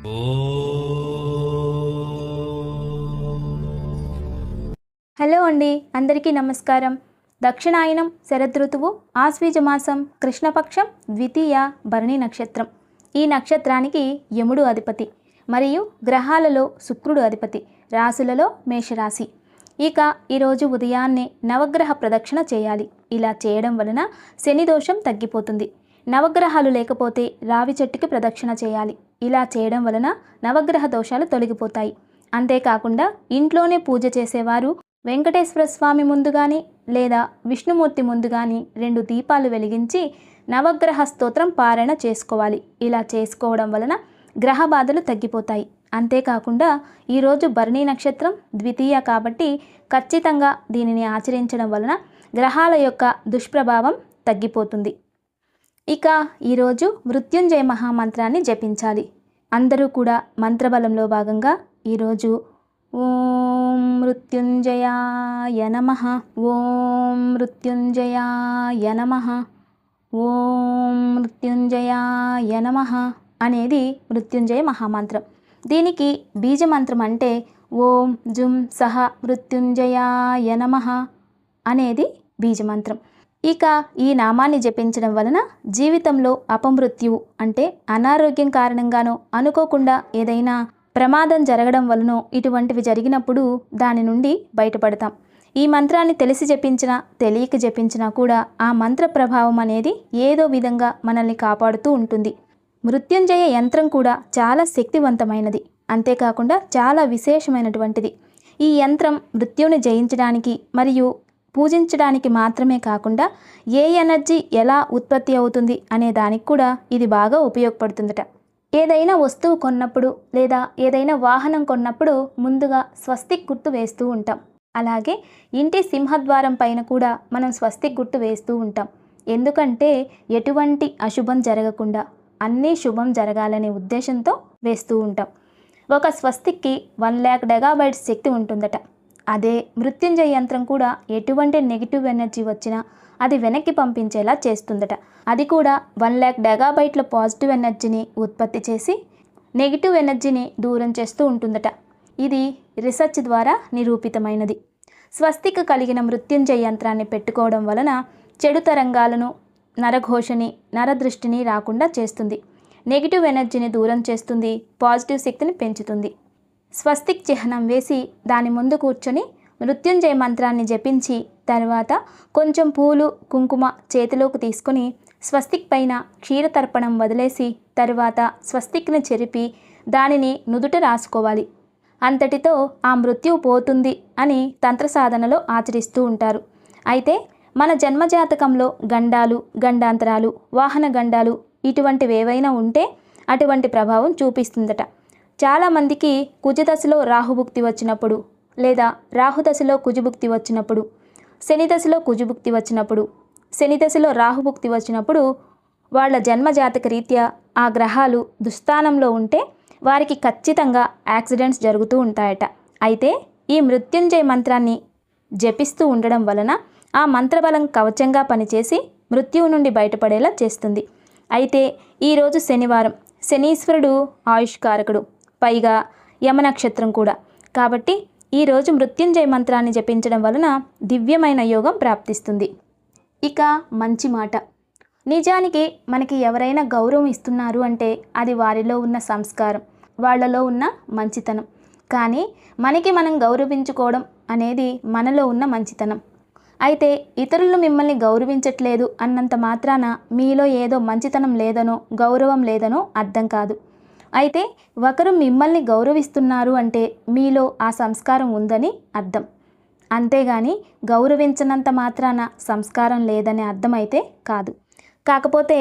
Hello అండి, అందరికీ నమస్కారం. దక్షిణాయనం శరదృతువు ఆశ్వీజమాసం కృష్ణపక్షం ద్వితీయ భరణి నక్షత్రం. ఈ నక్షత్రానికి యముడు అధిపతి మరియు గ్రహాలలో శుక్రుడు అధిపతి. రాశులలో మేషరాశి. ఇక ఈరోజు ఉదయాన్నే నవగ్రహ ప్రదక్షిణ చేయాలి. ఇలా చేయడం వలన శని దోషం తగ్గిపోతుంది. నవగ్రహాలు లేకపోతే రావి చెట్టుకి ప్రదక్షిణ చేయాలి. ఇలా చేయడం వలన నవగ్రహ దోషాలు తొలగిపోతాయి. అంతేకాకుండా ఇంట్లోనే పూజ చేసేవారు వెంకటేశ్వర స్వామి ముందు కానీ లేదా విష్ణుమూర్తి ముందు కానీ 2 దీపాలు వెలిగించి నవగ్రహ స్తోత్రం పారాయణ చేసుకోవాలి. ఇలా చేసుకోవడం వలన గ్రహ బాధలు తగ్గిపోతాయి. అంతేకాకుండా ఈరోజు భరణి నక్షత్రం ద్వితీయ కాబట్టి ఖచ్చితంగా దీనిని ఆచరించడం వలన గ్రహాల యొక్క దుష్ప్రభావం తగ్గిపోతుంది. ఇక ఈరోజు మృత్యుంజయ మహామంత్రాన్ని జపించాలి. అందరూ కూడా మంత్రబలంలో భాగంగా ఈరోజు ఓం మృత్యుంజయాయ నమః, ఓం మృత్యుంజయాయ నమః, ఓం మృత్యుంజయాయ నమః అనేది మృత్యుంజయ మహామంత్రం. దీనికి బీజమంత్రం అంటే ఓం జుం సహ మృత్యుంజయాయ నమః అనేది బీజమంత్రం. ఇక ఈ నామాన్ని జపించడం వలన జీవితంలో అపమృత్యువు అంటే అనారోగ్యం కారణంగానో అనుకోకుండా ఏదైనా ప్రమాదం జరగడం వలనో ఇటువంటివి జరిగినప్పుడు దాని నుండి బయటపడతాం. ఈ మంత్రాన్ని తెలిసి జపించినా తెలియక జపించినా కూడా ఆ మంత్ర ప్రభావం అనేది ఏదో విధంగా మనల్ని కాపాడుతూ ఉంటుంది. మృత్యుంజయ యంత్రం కూడా చాలా శక్తివంతమైనది. అంతేకాకుండా చాలా విశేషమైనటువంటిది. ఈ యంత్రం మృత్యువుని జయించడానికి మరియు పూజించడానికి మాత్రమే కాకుండా ఏ ఎనర్జీ ఎలా ఉత్పత్తి అవుతుంది అనే దానికి కూడా ఇది బాగా ఉపయోగపడుతుందట. ఏదైనా వస్తువు కొన్నప్పుడు లేదా ఏదైనా వాహనం కొన్నప్పుడు ముందుగా స్వస్తిక్ గుర్తు వేస్తూ ఉంటాం. అలాగే ఇంటి సింహద్వారం పైన కూడా మనం స్వస్తిక్ గుర్తు వేస్తూ ఉంటాం. ఎందుకంటే ఎటువంటి అశుభం జరగకుండా అన్నీ శుభం జరగాలనే ఉద్దేశంతో వేస్తూ ఉంటాం. ఒక స్వస్తిక్కి 1,00,000 మెగాబైట్స్ శక్తి ఉంటుందట. అదే మృత్యుంజయ యంత్రం కూడా ఎటువంటి నెగిటివ్ ఎనర్జీ వచ్చినా అది వెనక్కి పంపించేలా చేస్తుందట. అది కూడా 1,00,000 మెగాబైట్ల పాజిటివ్ ఎనర్జీని ఉత్పత్తి చేసి నెగిటివ్ ఎనర్జీని దూరం చేస్తూ ఉంటుందట. ఇది రీసెర్చ్ ద్వారా నిరూపితమైనది. స్వస్తిక కలిగిన మృత్యుంజయ యంత్రాన్ని పెట్టుకోవడం వలన చెడు తరంగాలను, నరఘోషని, నరదృష్టిని రాకుండా చేస్తుంది. నెగిటివ్ ఎనర్జీని దూరం చేస్తుంది. పాజిటివ్ శక్తిని పెంచుతుంది. స్వస్తిక్ చిహ్నం వేసి దాని ముందు కూర్చొని మృత్యుంజయ మంత్రాన్ని జపించి తర్వాత కొంచెం పూలు కుంకుమ చేతిలోకి తీసుకొని స్వస్తిక్ పైన క్షీరతర్పణం వదిలేసి తర్వాత స్వస్తిక్ని చెరిపి దానిని నుదుట రాసుకోవాలి. అంతటితో ఆ మృత్యువు పోతుంది అని తంత్ర సాధనలో ఆచరిస్తూ ఉంటారు. అయితే మన జన్మజాతకంలో గండాలు, గండాంతరాలు, వాహన గండాలు ఇటువంటివి ఏవైనా ఉంటే అటువంటి ప్రభావం చూపిస్తుందట. చాలామందికి కుజదశలో రాహుభుక్తి వచ్చినప్పుడు లేదా రాహుదశలో కుజుభుక్తి వచ్చినప్పుడు, శని దశలో కుజుభుక్తి వచ్చినప్పుడు, శని దశలో రాహుభుక్తి వచ్చినప్పుడు వాళ్ళ జన్మజాతక రీత్యా ఆ గ్రహాలు దుస్థానంలో ఉంటే వారికి ఖచ్చితంగా యాక్సిడెంట్స్ జరుగుతూ ఉంటాయట. అయితే ఈ మృత్యుంజయ మంత్రాన్ని జపిస్తూ ఉండడం వలన ఆ మంత్రబలం కవచంగా పనిచేసి మృత్యువు నుండి బయటపడేలా చేస్తుంది. అయితే ఈరోజు శనివారం, శనీశ్వరుడు ఆయుష్కారకుడు, పైగా యమనక్షత్రం కూడా. కాబట్టి ఈరోజు మృత్యుంజయ మంత్రాన్ని జపించడం వలన దివ్యమైన యోగం ప్రాప్తిస్తుంది. ఇక మంచి మాట. నిజానికి మనకి ఎవరైనా గౌరవం ఇస్తున్నారు అంటే అది వారిలో ఉన్న సంస్కారం, వాళ్ళలో ఉన్న మంచితనం. కానీ మనకి మనం గౌరవించుకోవడం అనేది మనలో ఉన్న మంచితనం. అయితే ఇతరులు మిమ్మల్ని గౌరవించట్లేదు అన్నంత మాత్రాన మీలో ఏదో మంచితనం లేదనో గౌరవం లేదనో అర్థం కాదు. అయితే ఒకరు మిమ్మల్ని గౌరవిస్తున్నారు అంటే మీలో ఆ సంస్కారం ఉందని అర్థం. అంతేగాని గౌరవించనంత మాత్రాన సంస్కారం లేదనే అర్థమైతే కాదు. కాకపోతే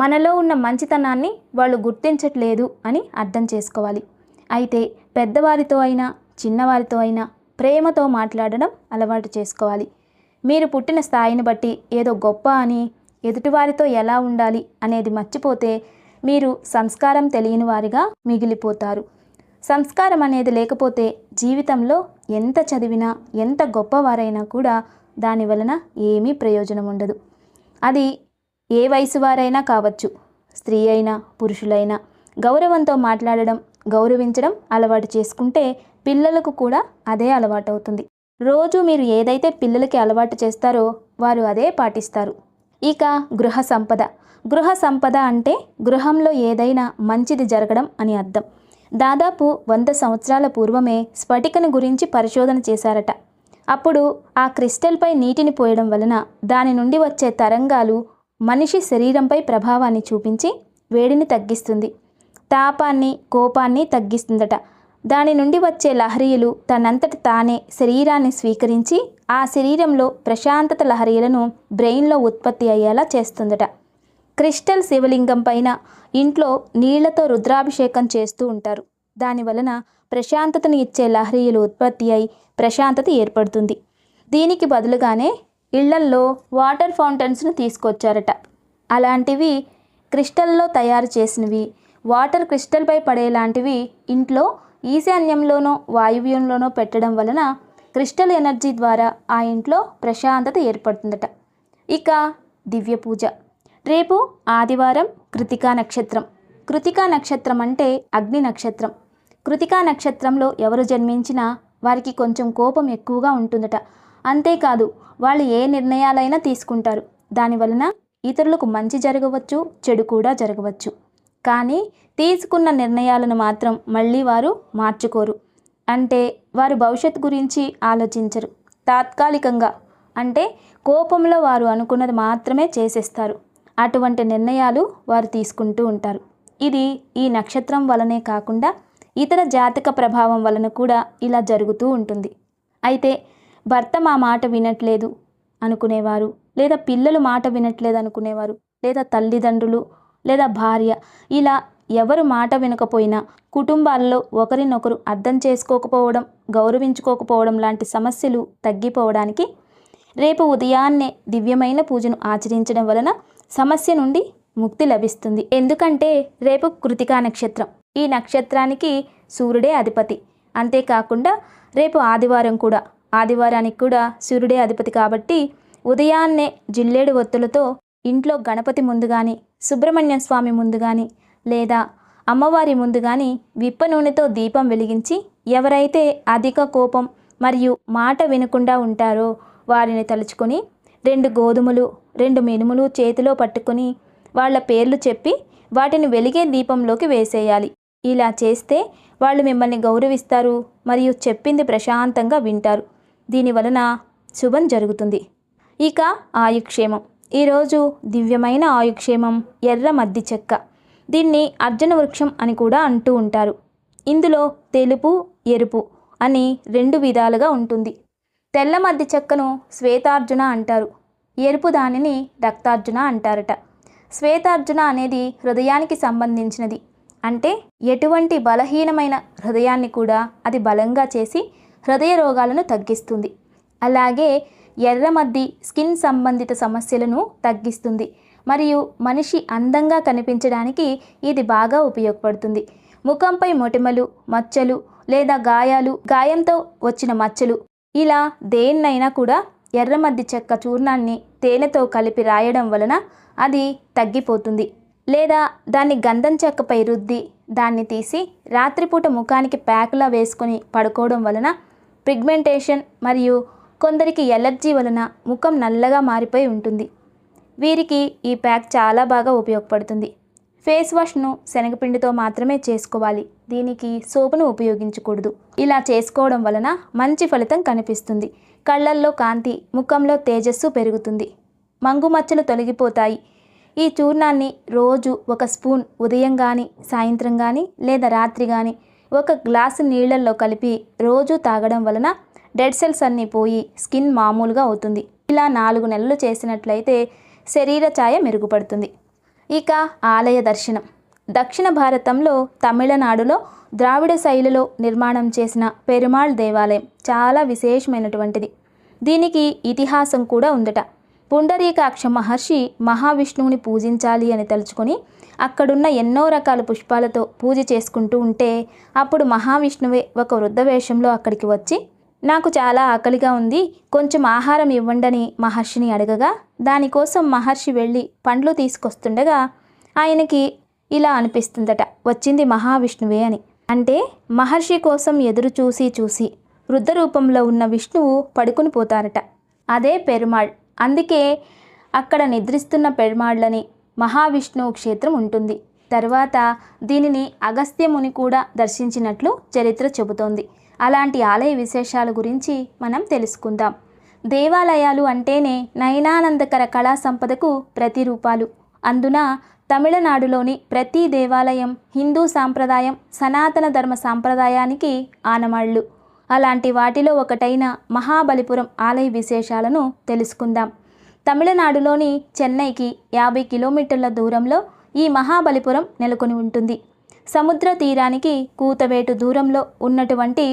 మనలో ఉన్న మంచితనాన్ని వాళ్ళు గుర్తించట్లేదు అని అర్థం చేసుకోవాలి. అయితే పెద్దవారితో అయినా చిన్నవారితో అయినా ప్రేమతో మాట్లాడడం అలవాటు చేసుకోవాలి. మీరు పుట్టిన స్థాయిని బట్టి ఏదో గొప్ప అని ఎదుటివారితో ఎలా ఉండాలి అనేది మర్చిపోతే మీరు సంస్కారం తెలియని వారిగా మిగిలిపోతారు. సంస్కారం అనేది లేకపోతే జీవితంలో ఎంత చదివినా ఎంత గొప్పవారైనా కూడా దాని వలన ఏమీ ప్రయోజనం ఉండదు. అది ఏ వయసు వారైనా కావచ్చు, స్త్రీ అయినా పురుషులైనా గౌరవంతో మాట్లాడడం, గౌరవించడం అలవాటు చేసుకుంటే పిల్లలకు కూడా అదే అలవాటు అవుతుంది. రోజు మీరు ఏదైతే పిల్లలకి అలవాటు చేస్తారో వారు అదే పాటిస్తారు. ఇక గృహ సంపద. గృహ సంపద అంటే గృహంలో ఏదైనా మంచిది జరగడం అని అర్థం. దాదాపు 100 సంవత్సరాల పూర్వమే స్ఫటికను గురించి పరిశోధన చేశారట. అప్పుడు ఆ క్రిస్టల్పై నీటిని పోయడం వలన దాని నుండి వచ్చే తరంగాలు మనిషి శరీరంపై ప్రభావాన్ని చూపించి వేడిని తగ్గిస్తుంది, తాపాన్ని కోపాన్ని తగ్గిస్తుందట. దాని నుండి వచ్చే లహరీలు తనంతట తానే శరీరాన్ని స్వీకరించి ఆ శరీరంలో ప్రశాంతత లహరీలను బ్రెయిన్లో ఉత్పత్తి అయ్యేలా చేస్తుందట. క్రిస్టల్ శివలింగం పైన ఇంట్లో నీళ్లతో రుద్రాభిషేకం చేస్తూ ఉంటారు. దానివలన ప్రశాంతతను ఇచ్చే లహరీలు ఉత్పత్తి అయి ప్రశాంతత ఏర్పడుతుంది. దీనికి బదులుగానే ఇళ్లల్లో వాటర్ ఫౌంటైన్స్ను తీసుకొచ్చారట. అలాంటివి క్రిస్టల్లో తయారు చేసినవి వాటర్ క్రిస్టల్పై పడేలాంటివి ఇంట్లో ఈశాన్యంలోనో వాయువ్యంలోనో పెట్టడం వలన క్రిస్టల్ ఎనర్జీ ద్వారా ఆ ఇంట్లో ప్రశాంతత ఏర్పడుతుందట. ఇక దివ్య పూజ. రేపు ఆదివారం, కృతికా నక్షత్రం. కృతికా నక్షత్రం అంటే అగ్ని నక్షత్రం. కృతికా నక్షత్రంలో ఎవరు జన్మించినా వారికి కొంచెం కోపం ఎక్కువగా ఉంటుందట. అంతేకాదు వాళ్ళు ఏ నిర్ణయాలైనా తీసుకుంటారు. దానివలన ఇతరులకు మంచి జరగవచ్చు, చెడు కూడా జరగవచ్చు. కానీ తీసుకున్న నిర్ణయాలను మాత్రం మళ్ళీ వారు మార్చుకోరు. అంటే వారు భవిష్యత్తు గురించి ఆలోచించరు. తాత్కాలికంగా అంటే కోపంలో వారు అనుకున్నది మాత్రమే చేసేస్తారు. అటువంటి నిర్ణయాలు వారు తీసుకుంటూ ఉంటారు. ఇది ఈ నక్షత్రం వలనే కాకుండా ఇతర జాతక ప్రభావం వలన కూడా ఇలా జరుగుతూ ఉంటుంది. అయితే భర్త మా మాట వినట్లేదు అనుకునేవారు, లేదా పిల్లలు మాట వినట్లేదు అనుకునేవారు, లేదా తల్లిదండ్రులు లేదా భార్య, ఇలా ఎవరు మాట వినకపోయినా కుటుంబాల్లో ఒకరినొకరు అర్థం చేసుకోకపోవడం, గౌరవించుకోకపోవడం లాంటి సమస్యలు తగ్గిపోవడానికి రేపు ఉదయాన్నే దివ్యమైన పూజను ఆచరించడం వలన సమస్య నుండి ముక్తి లభిస్తుంది. ఎందుకంటే రేపు కృతికా నక్షత్రం. ఈ నక్షత్రానికి సూర్యుడే అధిపతి. అంతేకాకుండా రేపు ఆదివారం కూడా. ఆదివారానికి కూడా సూర్యుడే అధిపతి కాబట్టి ఉదయాన్నే జిల్లేడు ఒత్తులతో ఇంట్లో గణపతి ముందు కానీ, సుబ్రహ్మణ్య స్వామి ముందు కానీ, లేదా అమ్మవారి ముందు కానీ విప్ప నూనెతో దీపం వెలిగించి ఎవరైతే అధిక కోపం మరియు మాట వినకుండా ఉంటారో వారిని తలుచుకొని 2 గోధుమలు 2 మినుములు చేతిలో పట్టుకొని వాళ్ళ పేర్లు చెప్పి వాటిని వెలిగే దీపంలోకి వేసేయాలి. ఇలా చేస్తే వాళ్ళు మిమ్మల్ని గౌరవిస్తారు మరియు చెప్పింది ప్రశాంతంగా వింటారు. దీనివలన శుభం జరుగుతుంది. ఇక ఆయుక్షేమం. ఈరోజు దివ్యమైన ఆయుక్షేమం ఎర్ర మద్ది చెక్క. దీన్ని అర్జున వృక్షం అని కూడా అంటూ ఉంటారు. ఇందులో తెలుపు, ఎరుపు అని 2 విధాలుగా ఉంటుంది. తెల్ల మద్ది చెక్కను శ్వేతార్జున అంటారు. ఎరుపు దానిని రక్తార్జున అంటారట. శ్వేతార్జున అనేది హృదయానికి సంబంధించినది. అంటే ఎటువంటి బలహీనమైన హృదయాన్ని కూడా అది బలంగా చేసి హృదయ రోగాలను తగ్గిస్తుంది. అలాగే ఎర్రమద్ది స్కిన్ సంబంధిత సమస్యలను తగ్గిస్తుంది మరియు మనిషి అందంగా కనిపించడానికి ఇది బాగా ఉపయోగపడుతుంది. ముఖంపై మొటిమలు, మచ్చలు లేదా గాయంతో వచ్చిన మచ్చలు, ఇలా దేన్నైనా కూడా ఎర్రమద్ది చెక్క చూర్ణాన్ని తేనెతో కలిపి రాయడం వలన అది తగ్గిపోతుంది. లేదా దాన్ని గంధం చెక్కపై రుద్ది దాన్ని తీసి రాత్రిపూట ముఖానికి ప్యాక్లా వేసుకొని పడుకోవడం వలన పిగ్మెంటేషన్ మరియు కొందరికి ఎలర్జీ వలన ముఖం నల్లగా మారిపోయి ఉంటుంది. వీరికి ఈ ప్యాక్ చాలా బాగా ఉపయోగపడుతుంది. ఫేస్ వాష్ను శనగపిండితో మాత్రమే చేసుకోవాలి. దీనికి సోపును ఉపయోగించకూడదు. ఇలా చేసుకోవడం వలన మంచి ఫలితం కనిపిస్తుంది. కళ్ళల్లో కాంతి, ముఖంలో తేజస్సు పెరుగుతుంది. మంగు మచ్చలు తొలగిపోతాయి. ఈ చూర్ణాన్ని రోజు 1 స్పూన్ ఉదయం కానీ, సాయంత్రం కానీ లేదా రాత్రి కానీ 1 గ్లాసు నీళ్లలో కలిపి రోజు తాగడం వలన డెడ్ సెల్స్ అన్నీ పోయి స్కిన్ మామూలుగా అవుతుంది. ఇలా 4 నెలలు చేసినట్లయితే శరీర ఛాయ మెరుగుపడుతుంది. ఇక ఆలయ దర్శనం. దక్షిణ భారతంలో తమిళనాడులో ద్రావిడ శైలిలో నిర్మాణం చేసిన పెరుమాళ్ దేవాలయం చాలా విశేషమైనటువంటిది. దీనికి ఇతిహాసం కూడా ఉందట. పుండరీకాక్ష మహర్షి మహావిష్ణువుని పూజించాలి అని తలుచుకొని అక్కడున్న ఎన్నో రకాల పుష్పాలతో పూజ చేసుకుంటూ ఉంటే అప్పుడు మహావిష్ణువే ఒక వృద్ధ వేషంలో అక్కడికి వచ్చి, నాకు చాలా ఆకలిగా ఉంది, కొంచెం ఆహారం ఇవ్వండని మహర్షిని అడగగా దానికోసం మహర్షి వెళ్ళి పండ్లు తీసుకొస్తుండగా ఆయనకి ఇలా అనిపిస్తుందట, వచ్చింది మహావిష్ణువే అని. అంటే మహర్షి కోసం ఎదురు చూసి చూసి వృద్ధ రూపంలో ఉన్న విష్ణువు పడుకుని పోతారట. అదే పెరుమాళ్. అందుకే అక్కడ నిద్రిస్తున్న పెరుమాళ్ళని మహావిష్ణువు క్షేత్రం ఉంటుంది. తర్వాత దీనిని అగస్త్య ముని కూడా దర్శించినట్లు చరిత్ర చెబుతోంది. అలాంటి ఆలయ విశేషాల గురించి మనం తెలుసుకుందాం. దేవాలయాలు అంటేనే నయనానందకర కళా సంపదకు ప్రతిరూపాలు. అందున తమిళనాడులోని ప్రతి దేవాలయం హిందూ సాంప్రదాయం, సనాతన ధర్మ సాంప్రదాయానికి ఆనమాళ్ళు. అలాంటి వాటిలో ఒకటైన మహాబలిపురం ఆలయ విశేషాలను తెలుసుకుందాం. తమిళనాడులోని చెన్నైకి 50 కిలోమీటర్ల దూరంలో ఈ మహాబలిపురం నెలకొని ఉంటుంది. సముద్ర తీరానికి కూతవేటు దూరంలో ఉన్నటువంటి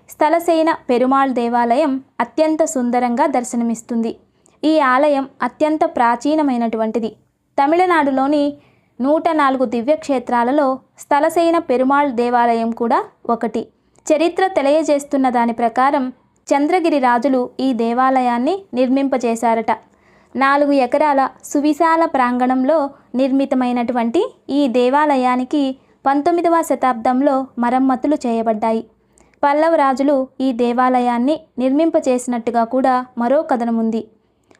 స్థలసేన పెరుమాళ్ దేవాలయం అత్యంత సుందరంగా దర్శనమిస్తుంది. ఈ ఆలయం అత్యంత ప్రాచీనమైనటువంటిది. తమిళనాడులోని 104 దివ్యక్షేత్రాలలో స్థలసేన పెరుమాళ్ దేవాలయం కూడా ఒకటి. చరిత్ర తెలియజేస్తున్న దాని ప్రకారం చంద్రగిరి రాజులు ఈ దేవాలయాన్ని నిర్మింపజేశారట. 4 ఎకరాల సువిశాల ప్రాంగణంలో నిర్మితమైనటువంటి ఈ దేవాలయానికి 19వ శతాబ్దంలో మరమ్మతులు చేయబడ్డాయి. పల్లవ రాజులు ఈ దేవాలయాన్ని నిర్మింపచేసినట్టుగా కూడా మరో కథనం ఉంది.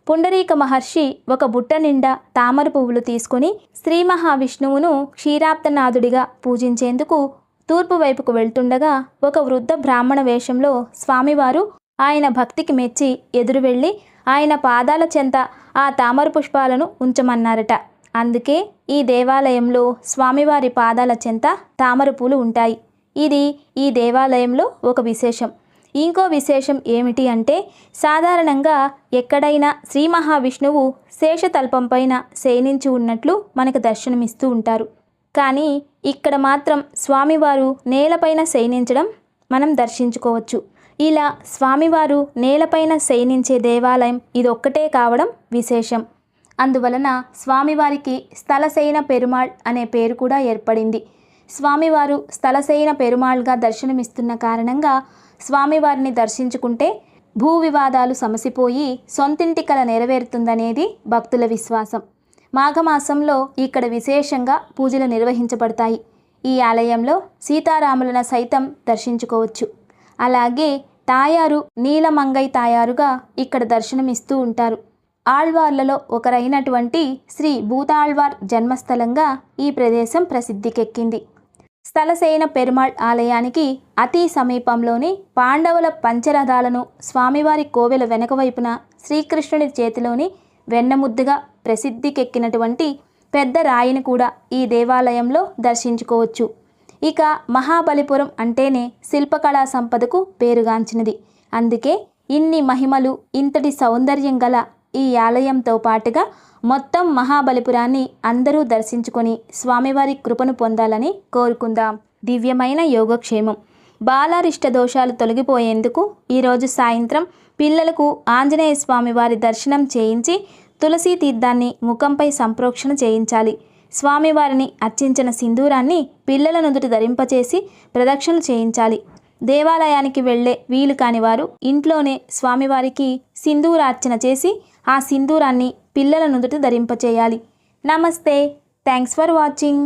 పుండరీక మహర్షి ఒక బుట్ట నిండా తామర పువ్వులు తీసుకొని శ్రీ మహావిష్ణువును క్షీరాబ్దనాథుడిగా పూజించేందుకు తూర్పు వైపుకు వెళ్తుండగా ఒక వృద్ధ బ్రాహ్మణ వేషంలో స్వామివారు ఆయన భక్తికి మెచ్చి ఎదురు వెళ్ళి ఆయన పాదాల చెంత ఆ తామర పుష్పాలను ఉంచమన్నారట. అందుకే ఈ దేవాలయంలో స్వామివారి పాదాల చెంత తామర పూలు ఉంటాయి. ఇది ఈ దేవాలయంలో ఒక విశేషం. ఇంకో విశేషం ఏమిటి అంటే సాధారణంగా ఎక్కడైనా శ్రీ మహావిష్ణువు శేషతల్పంపైన శయనించి ఉన్నట్లు మనకు దర్శనమిస్తూ ఉంటారు. కానీ ఇక్కడ మాత్రం స్వామివారు నేలపైన శయనించడం మనం దర్శించుకోవచ్చు. ఇలా స్వామివారు నేలపైన శయనించే దేవాలయం ఇదొక్కటే కావడం విశేషం. అందువలన స్వామివారికి స్థలసేన పెరుమాళ్ అనే పేరు కూడా ఏర్పడింది. స్వామివారు స్థలసేన పెరుమాళ్గా దర్శనమిస్తున్న కారణంగా స్వామివారిని దర్శించుకుంటే భూ వివాదాలు సమసిపోయి సొంతింటి కల నెరవేరుతుందనేది భక్తుల విశ్వాసం. మాఘమాసంలో ఇక్కడ విశేషంగా పూజలు నిర్వహించబడతాయి. ఈ ఆలయంలో సీతారాములను సైతం దర్శించుకోవచ్చు. అలాగే తాయారు నీలమంగై తాయారుగా ఇక్కడ దర్శనమిస్తూ ఉంటారు. ఆళ్వార్లలో ఒకరైనటువంటి శ్రీ భూతాళ్వార్ జన్మస్థలంగా ఈ ప్రదేశం ప్రసిద్ధికెక్కింది. స్థలసేన పెరుమాళ్ ఆలయానికి అతి సమీపంలోని పాండవుల పంచరథాలను స్వామివారి కోవెల వెనక వైపున శ్రీకృష్ణుడి చేతిలోని వెన్నముద్దుగా ప్రసిద్ధికెక్కినటువంటి పెద్ద రాయిని కూడా ఈ దేవాలయంలో దర్శించుకోవచ్చు. ఇక మహాబలిపురం అంటేనే శిల్పకళా సంపదకు పేరుగాంచినది. అందుకే ఇన్ని మహిమలు, ఇంతటి సౌందర్యం గల ఈ ఆలయంతో పాటుగా మొత్తం మహాబలిపురాన్ని అందరూ దర్శించుకొని స్వామివారి కృపను పొందాలని కోరుకుందాం. దివ్యమైన యోగక్షేమం. బాలారిష్ట దోషాలు తొలగిపోయేందుకు ఈరోజు సాయంత్రం పిల్లలకు ఆంజనేయ స్వామి వారి దర్శనం చేయించి తులసీ తీర్థాన్ని ముఖంపై సంప్రోక్షణ చేయించాలి. స్వామివారిని అర్చించిన సింధూరాన్ని పిల్లల నుదుటి ధరింపచేసి ప్రదక్షిణలు చేయించాలి. దేవాలయానికి వెళ్ళే వీలు కాని వారు ఇంట్లోనే స్వామివారికి సింధూరార్చన చేసి ఆ సింధూరాన్ని పిల్లల నుదుట ధరింపచేయాలి. నమస్తే. Thanks for watching.